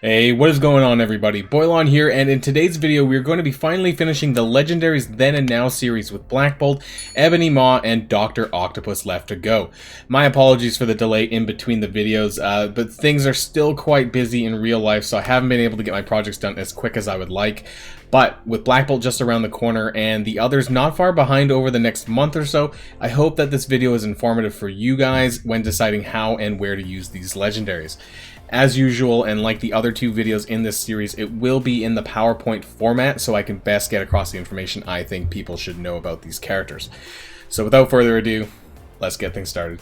Hey, what is going on everybody? Boylon here, and in today's video we're going to be finally finishing the Legendaries Then and Now series with Black Bolt, Ebony Maw, and Dr. Octopus left to go. My apologies for the delay in between the videos, but things are still quite busy in real life, so I haven't been able to get my projects done as quick as I would like. But with Black Bolt just around the corner and the others not far behind over the next month or so, I hope that this video is informative for you guys when deciding how and where to use these legendaries. As usual, and like the other two videos in this series, it will be in the PowerPoint format so I can best get across the information I think people should know about these characters. So without further ado, let's get things started.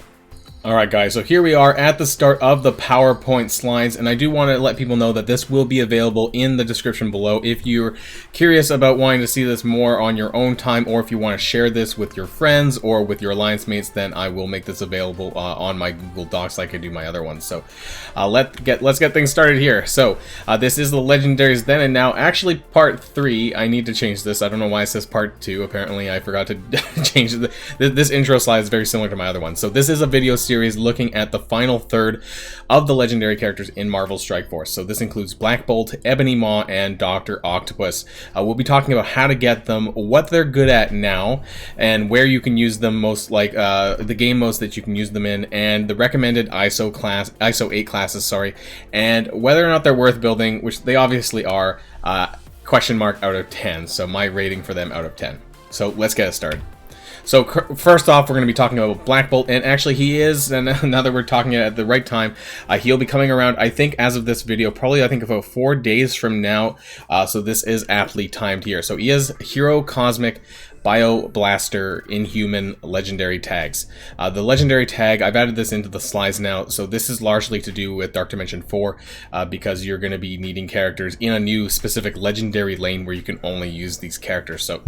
Alright guys, so here we are at the start of the PowerPoint slides, and I do want to let people know that this will be available in the description below if you're curious about wanting to see this more on your own time, or if you want to share this with your friends or with your alliance mates, then I will make this available on my Google Docs like I do my other ones. So let's get things started here. So this is the Legendaries Then and Now, actually part 3. I need to change this. I don't know why it says part 2. Apparently I forgot to change it. This intro slide is very similar to my other one. So this is a video series looking at the final third of the legendary characters in Marvel's Strike Force. So this includes Black Bolt, Ebony Maw, and Dr. Octopus. We'll be talking about how to get them, what they're good at now, and where you can use them most, like the game modes that you can use them in, and the recommended ISO 8 classes, sorry, and whether or not they're worth building, which they obviously are, question mark out of 10. So my rating for them out of 10. So let's get it started. So first off, we're going to be talking about Black Bolt, and actually he is, and now that we're talking at the right time, he'll be coming around, I think, as of this video, probably I think about 4 days from now, so this is aptly timed here. So he is Hero, Cosmic, Bio, Blaster, Inhuman, Legendary tags. The Legendary tag, I've added this into the slides now, so this is largely to do with Dark Dimension 4, because you're going to be needing characters in a new specific Legendary lane where you can only use these characters. So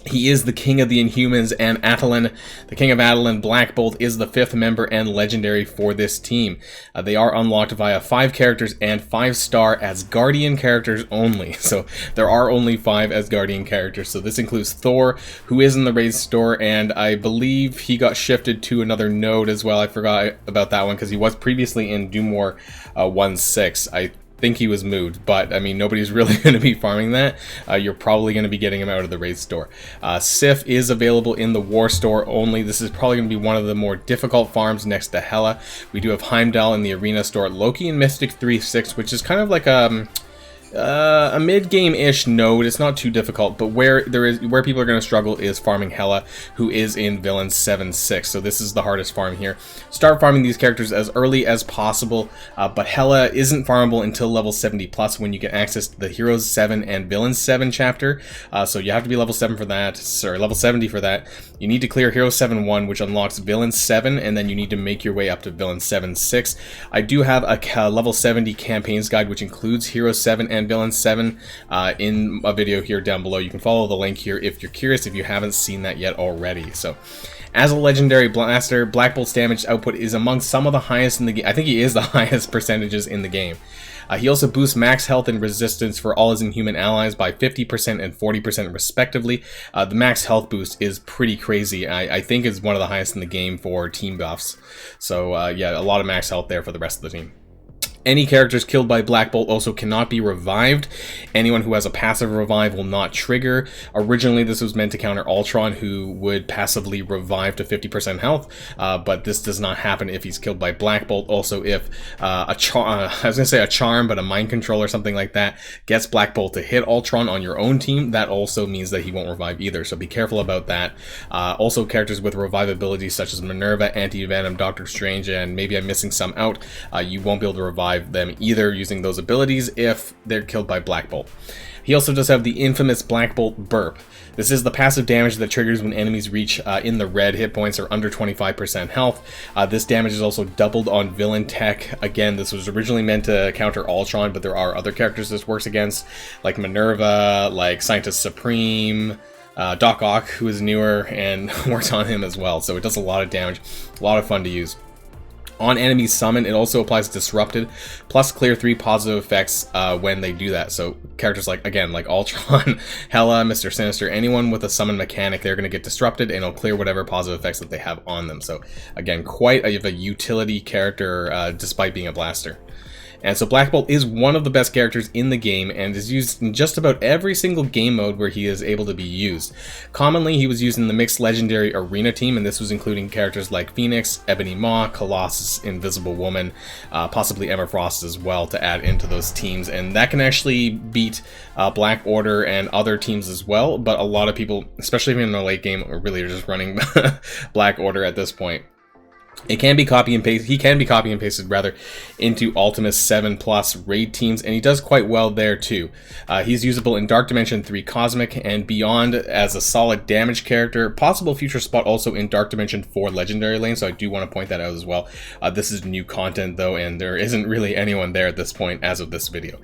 he is the King of the Inhumans and Attilan. The King of Attilan, Black Bolt, is the 5th member and legendary for this team. They are unlocked via 5 characters and 5-star Asgardian characters only. So there are only 5 Asgardian characters. So this includes Thor, who is in the raid store, and I believe he got shifted to another node as well. I forgot about that one because he was previously in Doom War 1.6. I think he was moved, but I mean, nobody's really going to be farming that. You're probably going to be getting him out of the raid store. Sif is available in the war store only. This is probably going to be one of the more difficult farms next to Hela. We do have Heimdall in the arena store, Loki and Mystic 3-6, which is kind of like a mid-game-ish node. It's not too difficult, but where people are going to struggle is farming Hela, who is in Villain 7-6. So this is the hardest farm here. Start farming these characters as early as possible, but Hela isn't farmable until level 70 plus when you get access to the Heroes 7 and Villains 7 chapter. So you have to be level 7 for that, sorry, level 70 for that. You need to clear Hero 7-1, which unlocks Villain 7, and then you need to make your way up to Villain 7-6. I do have a level 70 campaigns guide, which includes Hero 7 and Villain 7 in a video here down below. You can follow the link here if you're curious, if you haven't seen that yet already. So as a legendary blaster, Black Bolt's damage output is among some of the highest in the game. I think he is the highest percentages in the game. He also boosts max health and resistance for all his Inhuman allies by 50% and 40% respectively. The max health boost is pretty crazy. I think it's one of the highest in the game for team buffs. So yeah, a lot of max health there for the rest of the team. Any characters killed by Black Bolt also cannot be revived. Anyone who has a passive revive will not trigger. Originally, this was meant to counter Ultron, who would passively revive to 50% health, but this does not happen if he's killed by Black Bolt. Also, if I was going to say a charm, but a mind control or something like that gets Black Bolt to hit Ultron on your own team, that also means that he won't revive either, so be careful about that. Also, characters with revive abilities such as Minerva, Anti-Venom, Doctor Strange, and maybe I'm missing some out, you won't be able to revive them either using those abilities if they're killed by Black Bolt. He also does have the infamous Black Bolt Burp. This is the passive damage that triggers when enemies reach in the red hit points or under 25% health. This damage is also doubled on villain tech. Again, this was originally meant to counter Ultron, but there are other characters this works against, like Minerva, like Scientist Supreme, Doc Ock, who is newer and works on him as well. So it does a lot of damage, a lot of fun to use. On enemies summon, it also applies Disrupted, plus clear 3 positive effects when they do that. So characters like, again, like Ultron, Hela, Mr. Sinister, anyone with a summon mechanic, they're going to get disrupted and it'll clear whatever positive effects that they have on them. So again, quite a utility character despite being a blaster. And so Black Bolt is one of the best characters in the game and is used in just about every single game mode where he is able to be used. Commonly, he was used in the mixed legendary arena team, and this was including characters like Phoenix, Ebony Maw, Colossus, Invisible Woman, possibly Emma Frost as well to add into those teams. And that can actually beat Black Order and other teams as well, but a lot of people, especially if you're in the late game, really are just running Black Order at this point. It can be copy and paste. He can be copy and pasted rather into Ultimus 7+ raid teams, and he does quite well there too. He's usable in Dark Dimension 3 Cosmic and beyond as a solid damage character. Possible future spot also in Dark Dimension 4 Legendary lane, so I do want to point that out as well. This is new content though, and there isn't really anyone there at this point as of this video.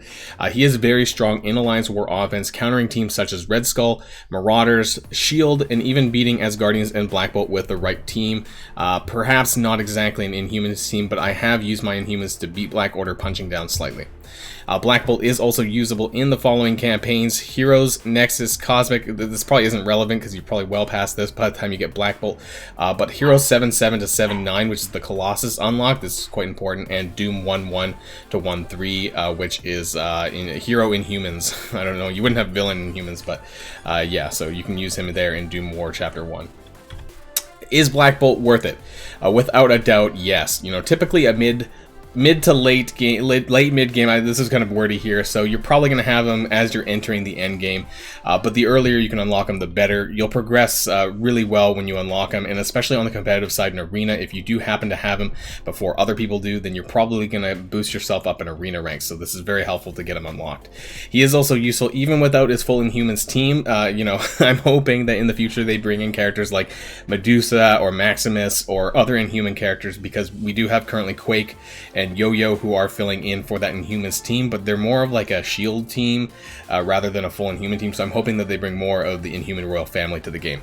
He is very strong in Alliance War offense, countering teams such as Red Skull, Marauders, Shield, and even beating Asgardians and Black Bolt with the right team. Perhaps not exactly an Inhumans team, but I have used my Inhumans to beat Black Order punching down slightly. Black Bolt is also usable in the following campaigns: Heroes, Nexus, Cosmic. This probably isn't relevant because you're probably well past this by the time you get Black Bolt. But Heroes 7-7 to 7-9, which is the Colossus unlock. This is quite important. And Doom 1-1 to 1-3, which is in Hero Inhumans. I don't know, you wouldn't have Villain Inhumans, but yeah, so you can use him there in Doom War Chapter 1. Is Black Bolt worth it? Without a doubt, yes. You know, typically a mid to late game, late mid game. This is kind of wordy here, so you're probably going to have them as you're entering the end game. But the earlier you can unlock them, the better. You'll progress really well when you unlock them, and especially on the competitive side in Arena, if you do happen to have them before other people do, then you're probably going to boost yourself up in Arena ranks. So this is very helpful to get him unlocked. He is also useful even without his full Inhumans team. You know, I'm hoping that in the future they bring in characters like Medusa or Maximus or other Inhuman characters, because we do have currently Quake and Yo-Yo who are filling in for that Inhumans team, but they're more of like a shield team rather than a full Inhuman team, so I'm hoping that they bring more of the Inhuman royal family to the game.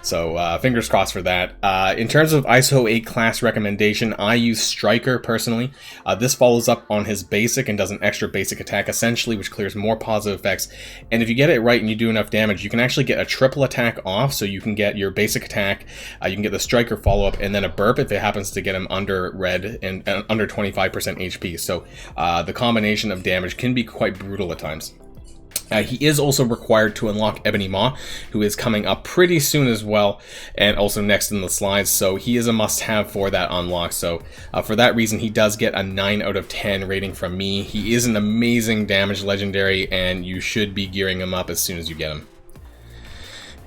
So fingers crossed for that. In terms of ISO 8 class recommendation, I use Striker personally. This follows up on his basic and does an extra basic attack essentially, which clears more positive effects. And if you get it right and you do enough damage, you can actually get a triple attack off. So you can get your basic attack, you can get the Striker follow-up, and then a burp if it happens to get him under red and under 25% HP. So the combination of damage can be quite brutal at times. He is also required to unlock Ebony Maw, who is coming up pretty soon as well, and also next in the slides, so he is a must-have for that unlock. So for that reason, he does get a 9 out of 10 rating from me. He is an amazing damage legendary, and you should be gearing him up as soon as you get him.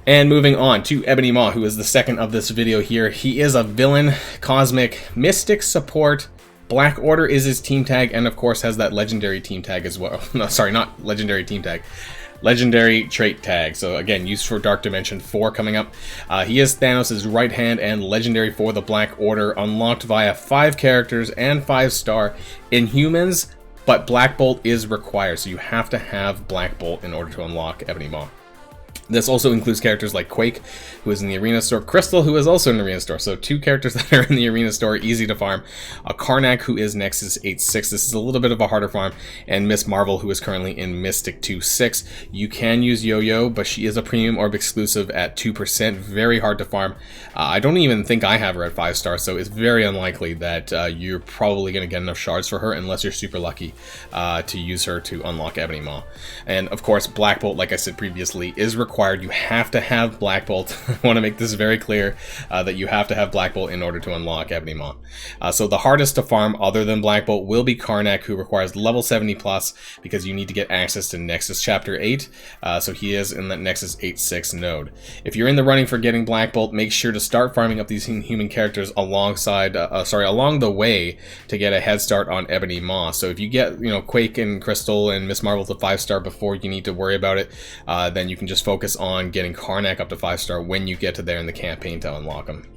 And moving on to Ebony Maw, who is the second of this video here. He is a villain, cosmic, mystic support. Black Order is his team tag, and of course has that legendary team tag as well. No, sorry, not legendary team tag. Legendary trait tag. So again, used for Dark Dimension 4 coming up. He is Thanos' right hand and legendary for the Black Order, unlocked via 5 characters and 5-star Inhumans, but Black Bolt is required, so you have to have Black Bolt in order to unlock Ebony Maw. This also includes characters like Quake, who is in the Arena Store, Crystal, who is also in the Arena Store, so 2 characters that are in the Arena Store, easy to farm, Karnak, who is Nexus 8-6, this is a little bit of a harder farm, and Miss Marvel, who is currently in Mystic 2-6. You can use Yo-Yo, but she is a Premium Orb exclusive at 2%, very hard to farm. I don't even think I have her at 5-star, so it's very unlikely that you're probably going to get enough shards for her, unless you're super lucky to use her to unlock Ebony Maw. And of course, Black Bolt, like I said previously, is required. You have to have Black Bolt. I want to make this very clear that you have to have Black Bolt in order to unlock Ebony Maw. So the hardest to farm other than Black Bolt will be Karnak, who requires level 70+, because you need to get access to Nexus Chapter 8. So he is in that Nexus 8-6 node. If you're in the running for getting Black Bolt, make sure to start farming up these human characters alongside, along the way to get a head start on Ebony Maw. So if you get, Quake and Crystal and Miss Marvel to 5-star before you need to worry about it, then you can just focus on getting Karnak up to 5-star when you get to there in the campaign to unlock him.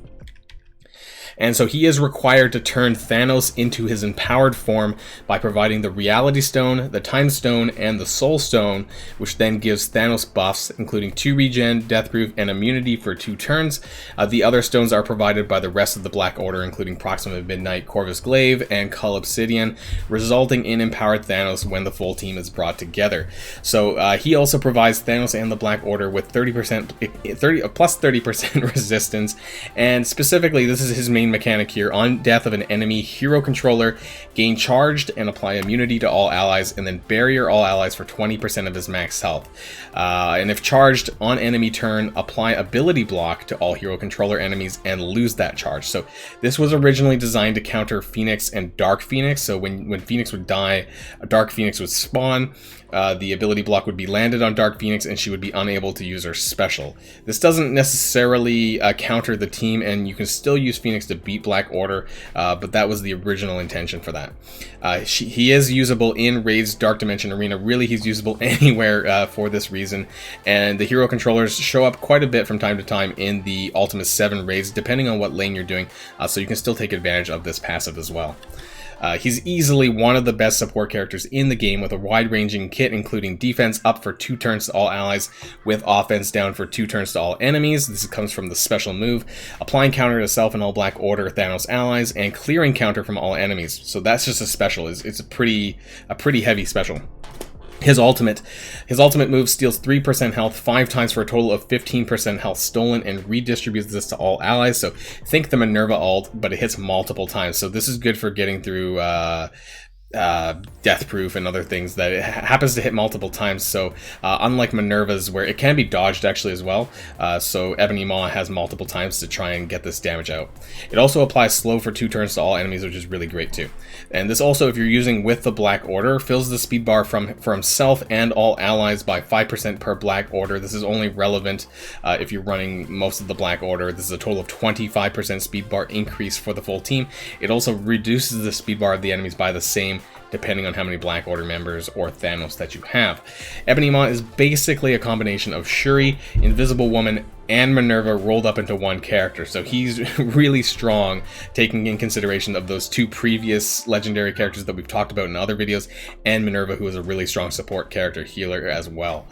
And so he is required to turn Thanos into his empowered form by providing the Reality Stone, the Time Stone, and the Soul Stone, which then gives Thanos buffs, including 2 regen, deathproof, and immunity for 2 turns. The other stones are provided by the rest of the Black Order, including Proxima Midnight, Corvus Glaive, and Cull Obsidian, resulting in empowered Thanos when the full team is brought together. So he also provides Thanos and the Black Order with plus 30% resistance, and specifically this is his main main mechanic here. On death of an enemy hero controller, gain charged and apply immunity to all allies, and then barrier all allies for 20% of his max health. And if charged on enemy turn, apply ability block to all hero controller enemies and lose that charge. So this was originally designed to counter Phoenix and Dark Phoenix. So when Phoenix would die, a Dark Phoenix would spawn. The ability block would be landed on Dark Phoenix and she would be unable to use her special. This doesn't necessarily counter the team, and you can still use Phoenix to beat Black Order, but that was the original intention for that. He is usable in Raid's Dark Dimension Arena. Really, he's usable anywhere for this reason, and the hero controllers show up quite a bit from time to time in the Ultimate 7 raids, depending on what lane you're doing, so you can still take advantage of this passive as well. He's easily one of the best support characters in the game, with a wide-ranging kit including defense up for 2 turns to all allies, with offense down for 2 turns to all enemies. This comes from the special move, applying counter to self and all Black Order Thanos allies, and clearing counter from all enemies. So that's just a special. It's a pretty heavy special. His ultimate move steals 3% health 5 times for a total of 15% health stolen, and redistributes this to all allies. So think the Minerva ult, but it hits multiple times. So this is good for getting through death proof and other things that it happens to hit multiple times. So unlike Minerva's, where it can be dodged actually as well, so Ebony Maw has multiple times to try and get this damage out. It also applies slow for 2 turns to all enemies, which is really great too. And this also, if you're using with the Black Order, fills the speed bar for himself and all allies by 5% per Black Order. This is only relevant if you're running most of the Black Order. This is a total of 25% speed bar increase for the full team. It also reduces the speed bar of the enemies by the same, depending on how many Black Order members or Thanos that you have. Ebony Maw is basically a combination of Shuri, Invisible Woman, and Minerva rolled up into one character. So he's really strong, taking in consideration of those 2 previous legendary characters that we've talked about in other videos, and Minerva, who is a really strong support character healer as well.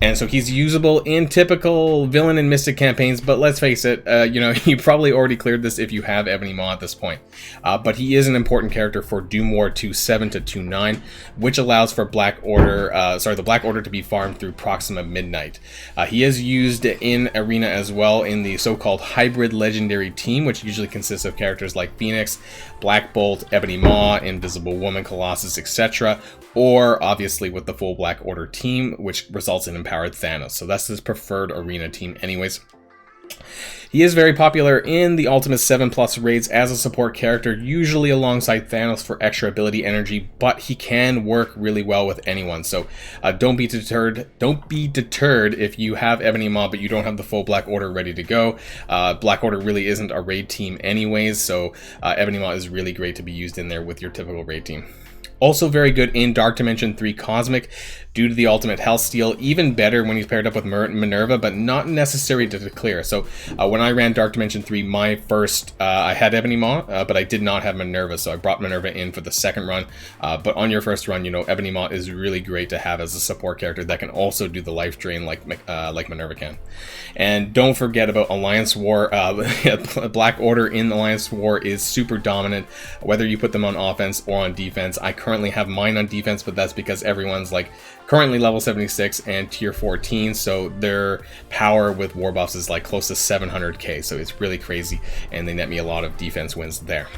And so he's usable in typical villain and mystic campaigns, but let's face it, you know, you probably already cleared this if you have Ebony Maw at this point. But he is an important character for Doom War 2.7 to 2.9, which allows for the Black Order to be farmed through Proxima Midnight. He is used in Arena as well in the so-called hybrid legendary team, which usually consists of characters like Phoenix, Black Bolt, Ebony Maw, Invisible Woman, Colossus, etc., or obviously with the full Black Order team, which results in Empowered Thanos. So that's his preferred arena team anyways. He is very popular in the Ultimate 7+ raids as a support character, usually alongside Thanos for extra ability energy, but he can work really well with anyone. So don't be deterred if you have Ebony Maw but you don't have the full Black Order ready to go. Black Order really isn't a raid team anyways, so Ebony Maw is really great to be used in there with your typical raid team. Also very good in Dark Dimension 3 Cosmic due to the ultimate health steal. Even better when he's paired up with Minerva, but not necessary to clear. So when I ran Dark Dimension 3, my first, I had Ebony Maw, but I did not have Minerva, so I brought Minerva in for the second run. But on your first run, you know, Ebony Maw is really great to have as a support character that can also do the life drain like Minerva can. And don't forget about Alliance War. Black Order in Alliance War is super dominant, whether you put them on offense or on defense. I currently have mine on defense, but that's because everyone's like currently level 76 and tier 14, so their power with war buffs is like close to 700k, so it's really crazy, and they net me a lot of defense wins there.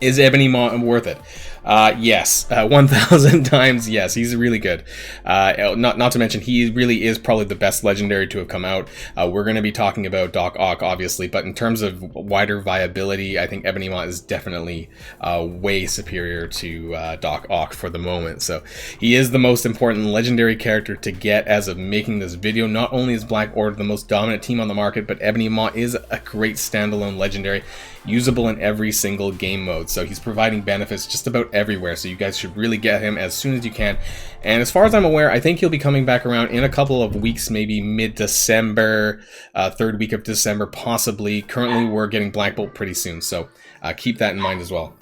Is Ebony Maw worth it? Yes, 1,000 times yes. He's really good. Not to mention, he really is probably the best legendary to have come out. We're going to be talking about Doc Ock, obviously, but in terms of wider viability, I think Ebony Maw is definitely way superior to Doc Ock for the moment. So he is the most important legendary character to get as of making this video. Not only is Black Order the most dominant team on the market, but Ebony Maw is a great standalone legendary, usable in every single game mode. So he's providing benefits just about everywhere, so you guys should really get him as soon as you can. And as far as I'm aware, I think he'll be coming back around in a couple of weeks, maybe mid-December, 3rd week of December possibly. Currently we're getting Black Bolt pretty soon, so keep that in mind as well.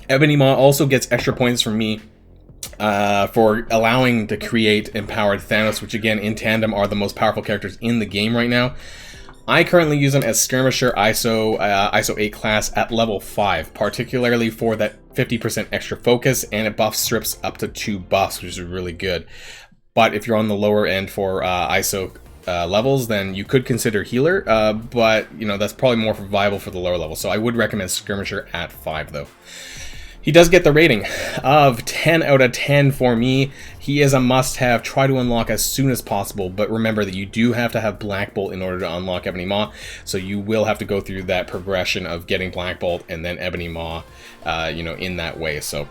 Ebony Maw also gets extra points from me for allowing to create Empowered Thanos, which again in tandem are the most powerful characters in the game right now. I currently use them as Skirmisher ISO 8 class at level 5, particularly for that 50% extra focus, and it buff strips up to 2 buffs, which is really good. But if you're on the lower end for ISO levels, then you could consider healer, but you know, that's probably more viable for the lower level. So I would recommend skirmisher at 5 though. He does get the rating of 10 out of 10 for me. He is a must-have. Try to unlock as soon as possible, but remember that you do have to have Black Bolt in order to unlock Ebony Maw, so you will have to go through that progression of getting Black Bolt and then Ebony Maw, you know, in that way. So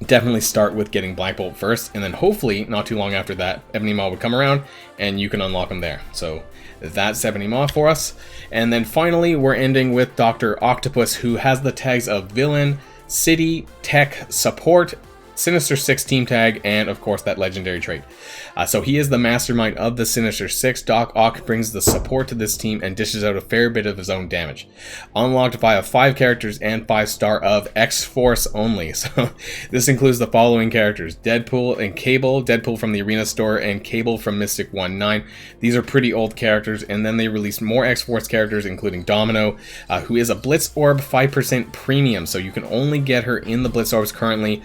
definitely start with getting Black Bolt first, and then hopefully not too long after that, Ebony Maw would come around and you can unlock him there. So that's Ebony Maw for us. And then finally, we're ending with Dr. Octopus, who has the tags of Villain, City, Tech, Support, Sinister Six team tag, and of course that legendary trait. So he is the mastermind of the Sinister Six. Doc Ock brings the support to this team and dishes out a fair bit of his own damage. Unlocked via 5 characters and 5-star of X-Force only. So this includes the following characters: Deadpool and Cable, Deadpool from the Arena Store and Cable from Mystic 1-9. These are pretty old characters, and then they released more X-Force characters, including Domino, who is a Blitz Orb 5% premium, so you can only get her in the Blitz Orbs currently.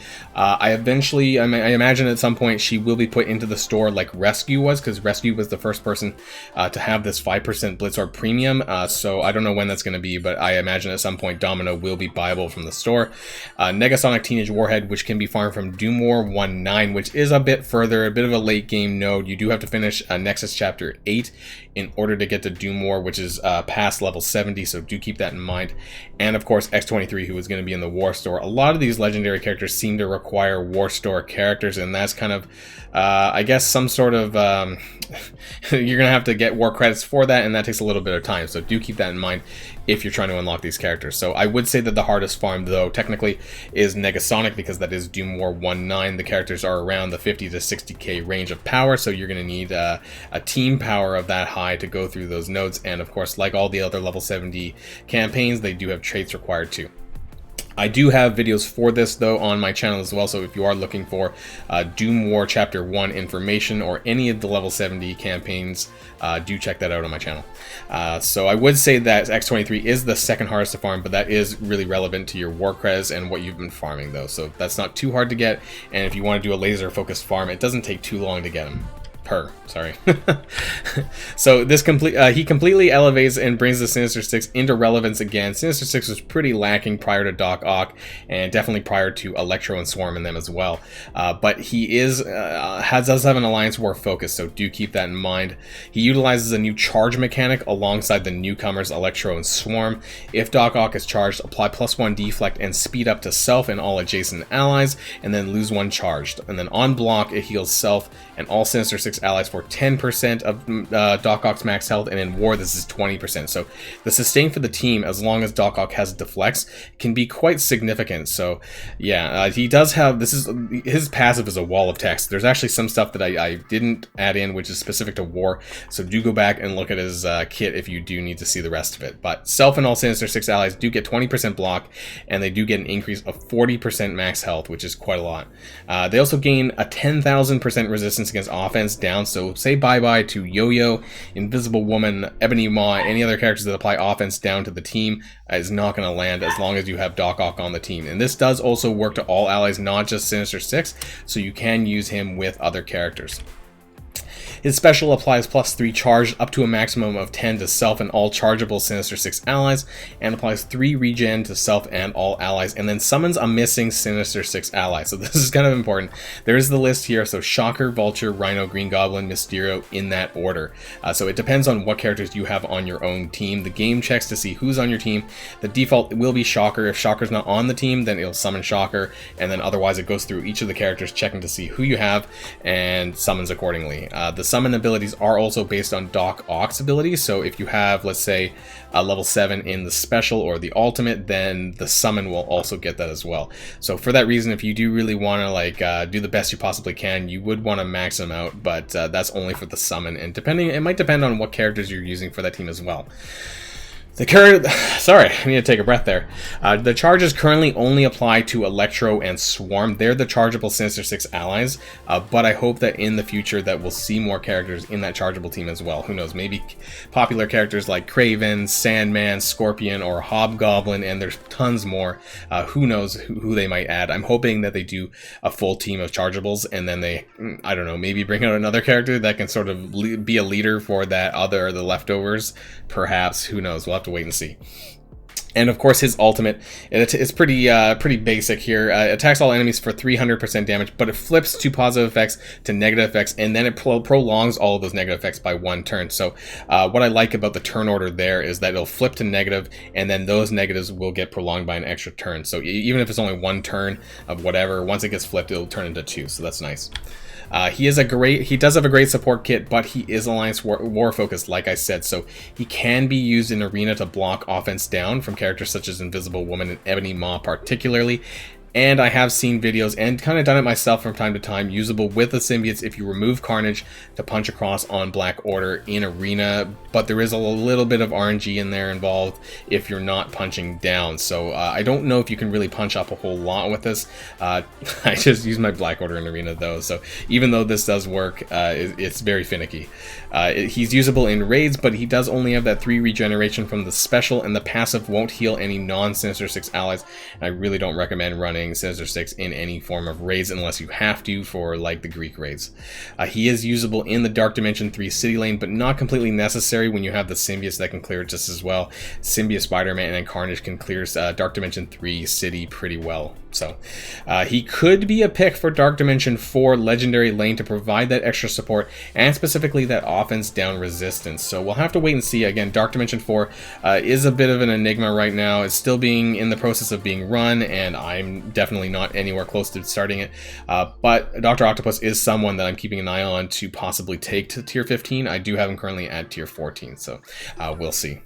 I imagine at some point she will be put into the store like Rescue was, because Rescue was the first person to have this 5% Blitz Orb premium, so I don't know when that's going to be, but I imagine at some point Domino will be buyable from the store. Negasonic Teenage Warhead, which can be farmed from Doom War 1-9, which is a bit further, a bit of a late game node. You do have to finish Nexus Chapter 8 in order to get to Doom War, which is past level 70, so do keep that in mind. And of course X-23, who is going to be in the War Store. A lot of these legendary characters seem to require War Store characters, and that's kind of, I guess, some sort of, you're going to have to get war credits for that, and that takes a little bit of time, so do keep that in mind if you're trying to unlock these characters. So I would say that the hardest farm, though, technically, is Negasonic, because that is Doom War 1-9. The characters are around the 50 to 60k range of power, so you're going to need a team power of that high to go through those nodes, and of course, like all the other level 70 campaigns, they do have traits required too. I do have videos for this though on my channel as well, so if you are looking for Doom War Chapter 1 information or any of the level 70 campaigns, do check that out on my channel. So I would say that X-23 is the second hardest to farm, but that is really relevant to your war credits and what you've been farming though, so that's not too hard to get, and if you want to do a laser focused farm, it doesn't take too long to get them. So this he completely elevates and brings the Sinister Six into relevance again. Sinister Six was pretty lacking prior to Doc Ock, and definitely prior to Electro and Swarm in them as well. But he does have an Alliance War focus, so do keep that in mind. He utilizes a new charge mechanic alongside the newcomers Electro and Swarm. If Doc Ock is charged, apply +1 deflect and speed up to self and all adjacent allies, and then lose 1 charged. And then on block, it heals self and all Sinister Six allies for 10% of Doc Ock's max health, and in war this is 20%. So the sustain for the team, as long as Doc Ock has deflects, can be quite significant. So yeah, he does have, his passive is a wall of text. There's actually some stuff that I didn't add in, which is specific to war, so do go back and look at his kit if you do need to see the rest of it. But self and all Sinister Six allies do get 20% block, and they do get an increase of 40% max health, which is quite a lot. They also gain a 10,000% resistance against offense down, so say bye-bye to Yo-Yo, Invisible Woman, Ebony Maw, any other characters that apply offense down to the team is not going to land as long as you have Doc Ock on the team. And this does also work to all allies, not just Sinister Six, so you can use him with other characters. His special applies +3 charge up to a maximum of 10 to self and all chargeable Sinister Six allies, and applies 3 regen to self and all allies, and then summons a missing Sinister Six ally. So this is kind of important. There's the list here, so Shocker, Vulture, Rhino, Green Goblin, Mysterio in that order. So it depends on what characters you have on your own team. The game checks to see who's on your team. The default will be Shocker. If Shocker's not on the team, then it'll summon Shocker, and then otherwise it goes through each of the characters checking to see who you have and summons accordingly. The summon abilities are also based on Doc Ock's abilities, so if you have, let's say, a level 7 in the special or the ultimate, then the summon will also get that as well. So for that reason, if you do really want to do the best you possibly can, you would want to max them out, but that's only for the summon, and it might depend on what characters you're using for that team as well. The current, sorry, I need to take a breath there. The charges currently only apply to Electro and Swarm. They're the chargeable Sinister Six allies, but I hope that in the future that we'll see more characters in that chargeable team as well. Who knows, maybe popular characters like Kraven, Sandman, Scorpion, or Hobgoblin, and there's tons more. Who knows who they might add. I'm hoping that they do a full team of chargeables, and then they, I don't know, maybe bring out another character that can sort of be a leader for that other, the leftovers, perhaps. Who knows, we'll have to wait and see. And of course his ultimate, it's pretty basic here. Attacks all enemies for 300% damage, but it flips to positive effects to negative effects, and then it prolongs all of those negative effects by 1 turn. So what I like about the turn order there is that it'll flip to negative, and then those negatives will get prolonged by an extra turn. So even if it's only 1 turn of whatever, once it gets flipped, it'll turn into 2. So that's nice. He does have a great support kit, but he is Alliance war focused, like I said, so he can be used in Arena to block offense down from characters such as Invisible Woman and Ebony Maw particularly. And I have seen videos and kind of done it myself from time to time, usable with the symbiotes if you remove Carnage to punch across on Black Order in Arena, but there is a little bit of RNG in there involved if you're not punching down. So I don't know if you can really punch up a whole lot with this. I just use my Black Order in Arena though, so even though this does work, it's very finicky. He's usable in raids, but he does only have that 3 regeneration from the special, and the passive won't heal any non-Sinister Six allies, and I really don't recommend running Sinister Six in any form of raids unless you have to for like the Greek raids. He is usable in the Dark Dimension 3 city lane, but not completely necessary when you have the symbiotes that can clear it just as well. Symbiote Spider-Man and Carnage can clear Dark Dimension 3 city pretty well. So he could be a pick for Dark Dimension 4 Legendary lane to provide that extra support and specifically that offense down resistance. So we'll have to wait and see. Again, Dark Dimension 4 is a bit of an enigma right now. It's still being in the process of being run, and I'm definitely not anywhere close to starting it. But Dr. Octopus is someone that I'm keeping an eye on to possibly take to tier 15. I do have him currently at tier 14, so we'll see.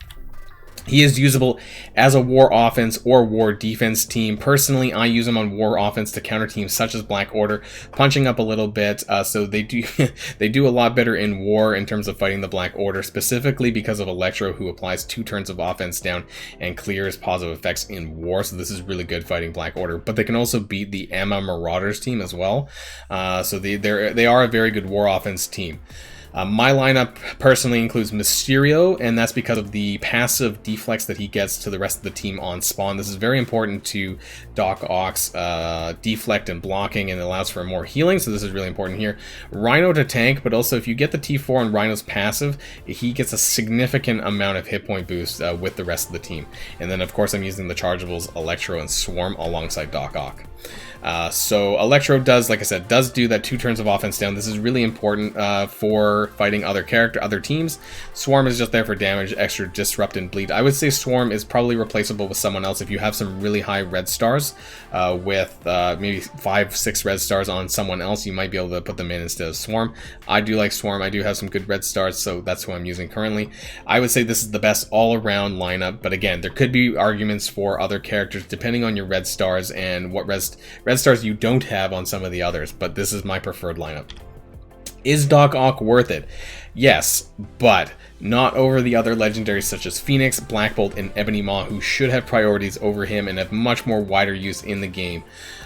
He is usable as a war offense or war defense team. Personally, I use him on war offense to counter teams such as Black Order, punching up a little bit. So they do they do a lot better in war in terms of fighting the Black Order, specifically because of Electro, who applies 2 turns of offense down and clears positive effects in war. So this is really good fighting Black Order. But they can also beat the Emma Marauders team as well. So they are a very good war offense team. My lineup personally includes Mysterio, and that's because of the passive deflex that he gets to the rest of the team on spawn. This is very important to Doc Ock's deflect and blocking, and it allows for more healing, so this is really important here. Rhino to tank, but also if you get the T4 on Rhino's passive, he gets a significant amount of hit point boost with the rest of the team. And then of course I'm using the chargeables Electro and Swarm alongside Doc Ock. So Electro does, like I said, does do that 2 turns of offense down. This is really important for fighting other teams. Swarm is just there for damage, extra disrupt and bleed. I would say Swarm is probably replaceable with someone else if you have some really high red stars with maybe 5-6 red stars on someone else. You might be able to put them in instead of Swarm. I do like Swarm. I do have some good red stars, so that's who I'm using currently. I would say this is the best all-around lineup, but again, there could be arguments for other characters depending on your red stars and what red stars you don't have on some of the others, but this is my preferred lineup. Is Doc Ock worth it? Yes, but not over the other legendaries such as Phoenix, Black Bolt, and Ebony Maw, who should have priorities over him and have much more wider use in the game.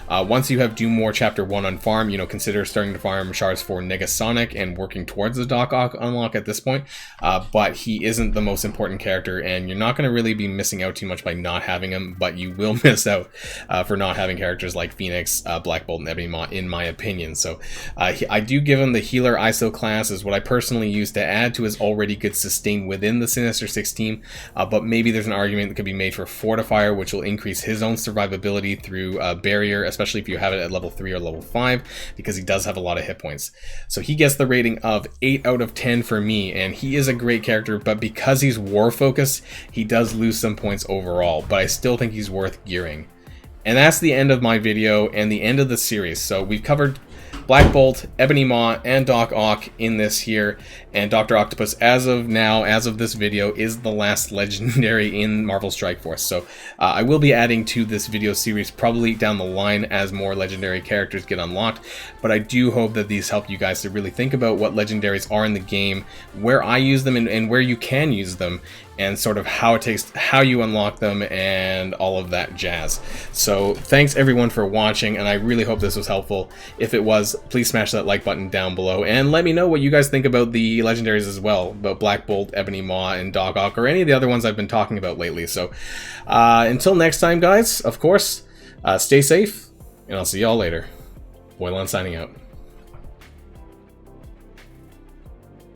Once you have Doom War Chapter 1 on farm, consider starting to farm shards for Negasonic and working towards the Doc Ock unlock at this point, but he isn't the most important character, and you're not going to really be missing out too much by not having him, but you will miss out for not having characters like Phoenix, Black Bolt, and Ebony Maw, in my opinion. So I do give him the Healer ISO class as what I personally use to add to his already good sustain within the Sinister Six team, but maybe there's an argument that could be made for Fortifier, which will increase his own survivability through Barrier, especially if you have it at level 3 or level 5, because he does have a lot of hit points. So he gets the rating of 8 out of 10 for me, and he is a great character, but because he's war focused, he does lose some points overall, but I still think he's worth gearing. And that's the end of my video and the end of the series. So we've covered Black Bolt, Ebony Maw, and Doc Ock in this here, and Dr. Octopus, as of now, as of this video, is the last legendary in Marvel Strike Force. So I will be adding to this video series probably down the line as more legendary characters get unlocked, but I do hope that these help you guys to really think about what legendaries are in the game, where I use them, and where you can use them, and sort of how it takes, how you unlock them, and all of that jazz. So thanks everyone for watching, and I really hope this was helpful. If it was, please smash that like button down below, and let me know what you guys think about the legendaries as well, about Black Bolt, Ebony Maw, and Doc Ock, or any of the other ones I've been talking about lately. So until next time, guys, of course, stay safe, and I'll see y'all later. Boylon signing out.